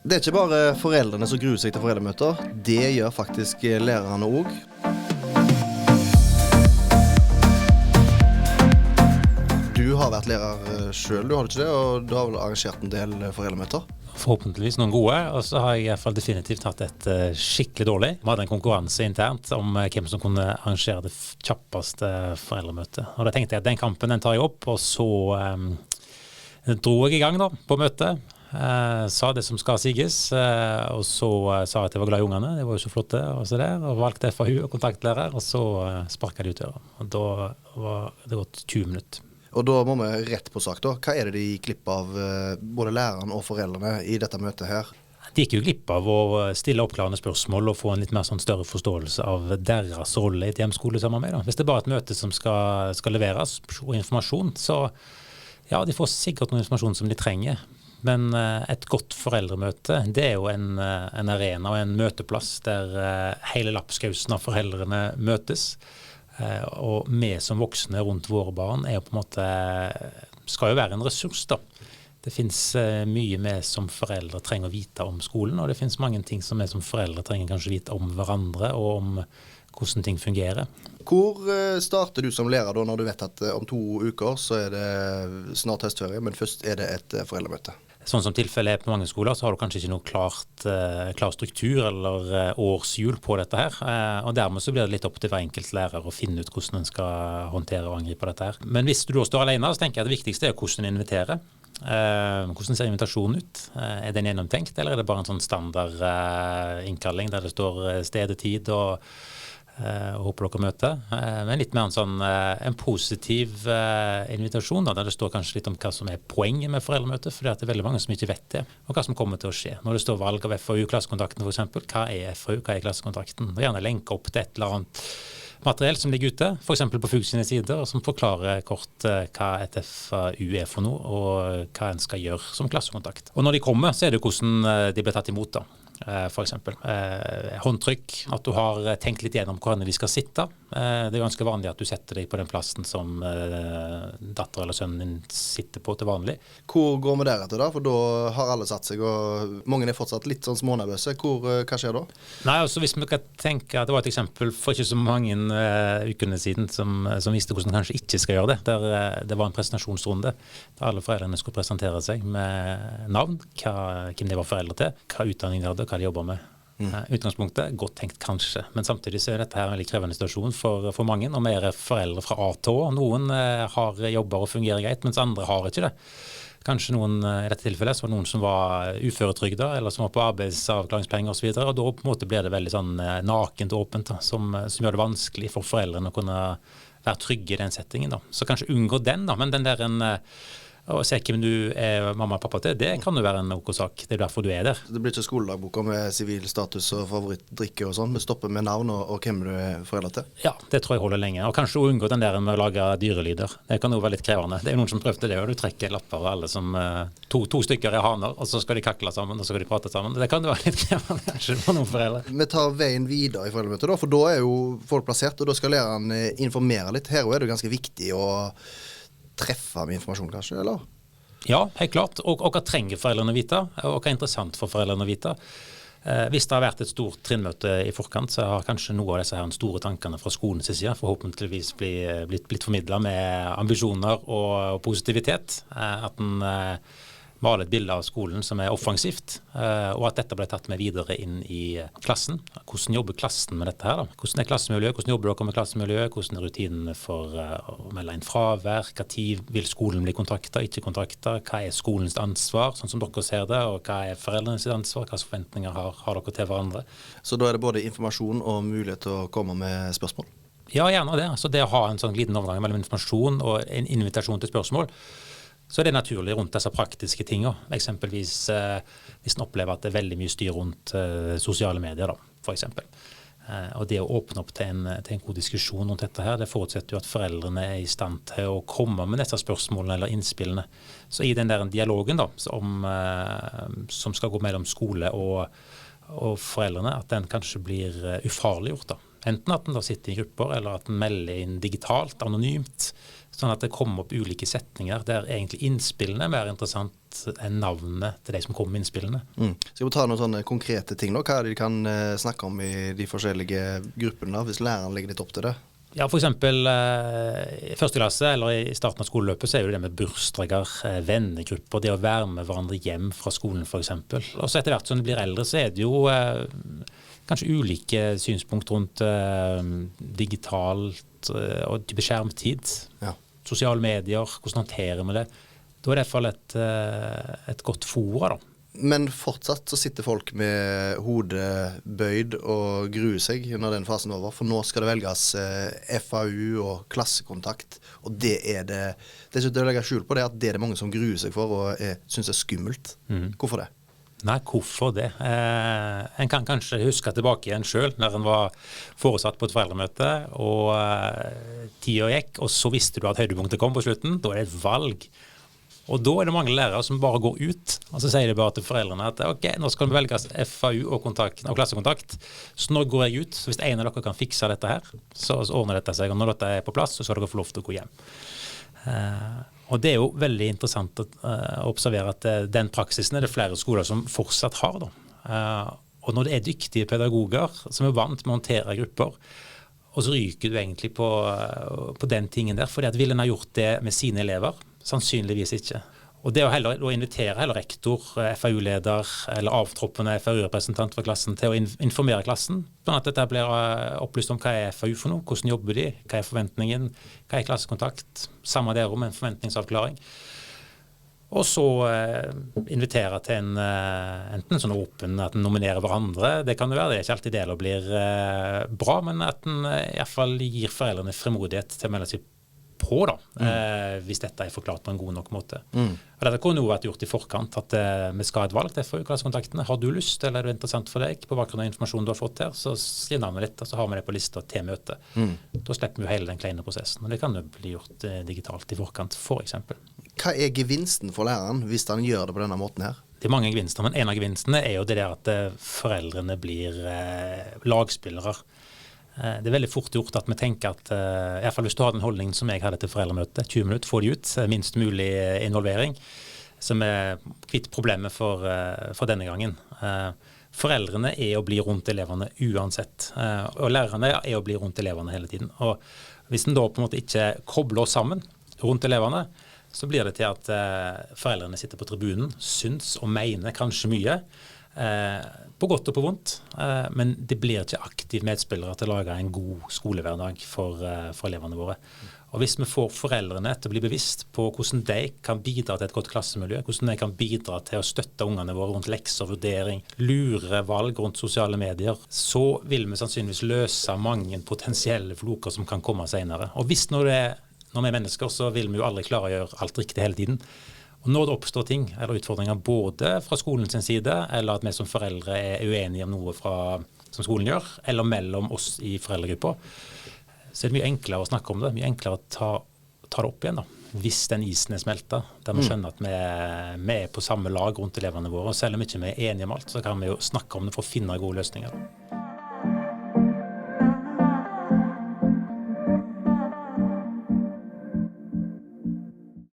Det ikke bare foreldrene som gruer seg til foreldremøter, det gjør faktisk lærerne også. Du har vært lærer selv, du har ikke det, og du har vel arrangert en del foreldremøter? Forhåpentligvis noen gode, og så har jeg i hvert fall definitivt hatt et skikkelig dårlig. Vi hadde en konkurranse internt om hvem som kunne arrangere det kjappeste foreldremøtet. Og da tenkte jeg at den kampen den tar jeg opp, og så dro jeg i gang da, på møtet. Sa det som skal siges, og så sa jeg at jeg var glad i ungene, det var jo så flotte, og valgte FAU og kontaktlærer, og så sparket de ut døra. Og da var det gått 20 minutter. Og da må vi rett på sak da. Hva er det de glipp av, både læreren og foreldrene i dette møtet her? De gikk jo glipp av å stille oppklarende spørsmål og få en litt mer sånn større forståelse av deres rolle i et hjemskolesamarbeid. Hvis det er bare et møte som skal leveres og informasjon, så ja, de får sikkert noen informasjon som de trenger. Men et godt foreldremøte, det er jo en arena og en møteplass der hele lapskausen av foreldrene møtes. Og vi som voksne rundt våre barn er jo på en måte, skal jo være en ressurs da. Det finnes mye vi som foreldre trenger å vite om skolen, og det finnes mange ting som vi som foreldre trenger kanskje vite om hverandre og om hvordan ting fungerer. Hvor starter du som lærer da når du vet at om 2 uker så er det snart høstferie, men først er det et foreldremøte? Sånn som tilfellet er på mange skoler, så har du kanskje ikke noe klar struktur eller årshjul på dette her. Og dermed så blir det litt opp til hver enkelt lærer å finne ut hvordan en skal håndtere og angripe dette her. Men hvis du da står alene, så tenker jeg at det viktigste er hvordan en inviterer. Hvordan ser invitasjonen ut? Er den gjennomtenkt, eller er det bare en sånn standard innkalling der det står sted og tid og håper dere møter, men litt mer en positiv invitasjon da, der det står kanskje litt om hva som er poenget med foreldremøtet, for det er veldig mange som ikke vet det, og hva som kommer til å skje. Når det står valg av FAU-klassekontakten for eksempel, hva er FAU, hva er klassekontakten? Og gjerne lenke opp til et eller annet materiell som ligger ute, for eksempel på FUG sine sider, som forklarer kort hva et FAU er for noe, og hva en skal gjøre som klassekontakt. Og når de kommer, så er det hvordan de blir tatt imot da. For eksempel håndtrykk, at du har tenkt litt gjennom hvor de skal sitte. Det er ganske vanlig at du setter deg på den plassen som datter eller sønnen din sitter på til vanlig. Hvor går vi deretter da? For da har alle satt seg, og mange er fortsatt litt sånn smånervøse. Hva skjer da? Nei, altså hvis vi kan tenke at det var et eksempel for ikke så mange ukene siden som viste hvordan kanskje ikke skal gjøre det. Der det var en presentasjonsrunde der alle foreldrene skulle presentere seg med navn, hvem de var foreldre til, hva utdanning de hadde, hva de jobber med. Utgangspunktet, godt tenkt kanskje, men samtidig så er dette her en veldig krevende situasjon for mange, og vi er foreldre fra A til Å. Noen har jobber og fungerer greit, mens andre har ikke det. Kanskje noen, i dette tilfellet, så var noen som var uføretrygda, eller som var på arbeidsavklaringspenger og så videre, og da på en måte blir det veldig sånn nakent og åpent, da, som gjør det vanskelig for foreldrene å kunne være trygge i den settingen. Da. Så kanskje unngå den, da, men den der å se hvem du er mamma og pappa til, det kan jo være en ok sak. Det er derfor du er der. Det blir ikke skoledagboka med sivil status og favorittdrikke og sånn. Vi stopper med navn og hvem du er foreldre til. Ja, det tror jeg holder lenge. Og kanskje unngå den der med å lage dyrelyder. Det kan jo være litt krevende. Det er noen som prøvde det, og du trekker lapper av alle som to stykker er haner, og så skal de kakle sammen, og så skal de prate sammen. Det kan jo være litt krevende, kanskje, for noen foreldre. Vi tar veien videre i foreldremøtet da, for da er jo folk plassert, og da skal læreren informere litt. Her er det ganske viktig å treffe med informasjon, kanskje, eller? Ja, helt klart. Og hva trenger foreldrene å vite, og hva er interessant for foreldrene å vite. Hvis det har vært et stort trinnmøte i forkant, så har kanskje noe av disse her store tankene fra skolens side forhåpentligvis blitt formidlet med ambisjoner og positivitet. At den maler et bilde av skolen som er offensivt, og at dette ble tatt med videre inn i klassen. Hvordan jobber klassen med dette her da? Hvordan er klassemiljøet? Hvordan jobber dere med klassemiljøet? Hvordan er rutinene for å melde inn fravær? Hva tid vil skolen bli kontaktet, ikke kontaktet? Hva er skolens ansvar, sånn som dere ser det? Og hva er foreldrenes ansvar? Hva forventninger har dere til hverandre? Så da er det både informasjon og mulighet til å komme med spørsmål? Ja, gjerne det. Så det å ha en sånn liten overgang mellom informasjon og en invitasjon til spørsmål, så er det naturlig rundt disse praktiske tingene. Eksempelvis hvis en opplever at det er veldig mye styr rundt sosiale medier, da, for eksempel. Og det å åpne opp til en god diskusjon rundt dette her, det forutsetter jo at foreldrene er i stand til å komme med disse spørsmålene eller innspillene. Så i den der dialogen da, som skal gå mellom skole og foreldrene, at den kanskje blir ufarliggjort da. Enten at en da sitter i grupper, eller at en melder inn digitalt, anonymt, sånn at det kommer opp ulike setninger der egentlig innspillene er mer interessant enn navnet til de som kommer med innspillene. Skal vi ta noen sånne konkrete ting nå? Hva er det de kan snakke om i de forskjellige gruppene, hvis læreren legger litt opp til det? Ja, for eksempel i første klasse eller i starten av skoleløpet så er det med bursdager, vennegrupper, det å være med hverandre hjem fra skolen for eksempel. Og så etter hvert som de blir eldre så er det jo kanskje ulike synspunkt rundt digitalt og type skjermtid, sosiale medier, hvordan håndterer vi det. Da er det i hvert fall et godt fora da. Men fortsatt så sitter folk med hodet bøyd og gruer seg når den fasen er over, for nå skal det velges FAU og klassekontakt, og det er det er ikke det å legge skjul på det, at det er det mange som gruer seg for og synes er skummelt. Hvorfor det? Nei, hvorfor det? En kan kanskje huske tilbake igjen selv, når en var foresatt på et foreldremøte, og tiden gikk, og så visste du at høydepunktet kom på slutten, da er det et valg. Og da er det mange lærere som bare går ut, og så sier de bare til foreldrene at ok, nå skal vi velge FAU og klassekontakt, så nå går jeg ut, så hvis en av dere kan fikse dette her, så ordner dette seg, og når dette er på plass, så skal dere få lov til å gå hjem. Og det er jo veldig interessant å observere at den praksisen er det flere skoler som fortsatt har da. Og når det er dyktige pedagoger som er vant med å håndtere grupper, og så ryker du egentlig på den tingen der, fordi at vil en ha gjort det med sine elever? Sannsynligvis ikke. Og det å invitere heller rektor, FAU-leder eller avtroppende FAU-representant for klassen til å informere klassen, sånn at dette blir opplyst om hva er FAU for noe, hvordan jobber de, hva er forventningen, hva er klassekontakt, samme der om en forventningsavklaring. Og så invitere til enten sånn åpen at en nominerer hverandre, det kan det være, det er ikke alltid det blir bra, men at en i hvert fall gir foreldrene fremodighet til å melde seg på da, hvis dette er forklart på en god nok måte. Og dette kunne jo vært gjort i forkant, at vi skal ha et valg til FAU-klassekontaktene. Har du lyst, eller er det interessant for deg, på bakgrunn av informasjonen du har fått her, så skriv navnet ditt, og så har vi det på lista til møte. Da slipper vi jo hele den kleine prosessen, og det kan jo bli gjort digitalt i forkant, for eksempel. Hva er gevinsten for læreren hvis han gjør det på denne måten her? Det er mange gevinster, men en av gevinstene er jo det der at foreldrene blir lagspillere. Det er veldig fort gjort at vi tenker at, i hvert fall hvis du har den holdningen som jeg hadde til foreldremøte, 20 minutter, få de ut, minst mulig involvering, som er kvitt problemet for denne gangen. Foreldrene er å bli rundt eleverne uansett, og lærerne er å bli rundt eleverne hele tiden. Og hvis en da på en måte ikke kobler oss sammen rundt eleverne, så blir det til at foreldrene sitter på tribunen, syns og mener kanskje mye, på godt og på vondt, men det blir ikke aktiv medspillere til å lage en god skolehverdag for eleverne våre. Og hvis vi får foreldrene til å bli bevisst på hvordan de kan bidra til et godt klassemiljø, hvordan de kan bidra til å støtte ungene våre rundt lekser, vurdering, lure valg rundt sosiale medier, så vil vi sannsynligvis løse mange potensielle floker som kan komme senere. Og hvis når vi er mennesker, så vil vi jo aldri klare å gjøre alt riktig hele tiden. Og når det oppstår ting eller utfordringer både fra skolens side, eller at vi som foreldre er uenige om noe som skolen gjør, eller mellom oss i foreldregrupper, så er det mye enklere å snakke om det, mye enklere å ta det opp igjen da, hvis den isen er smeltet, der vi skjønner at vi er på samme lag rundt elevene våre, og selv om ikke vi er enige om alt, så kan vi jo snakke om det for å finne gode løsninger.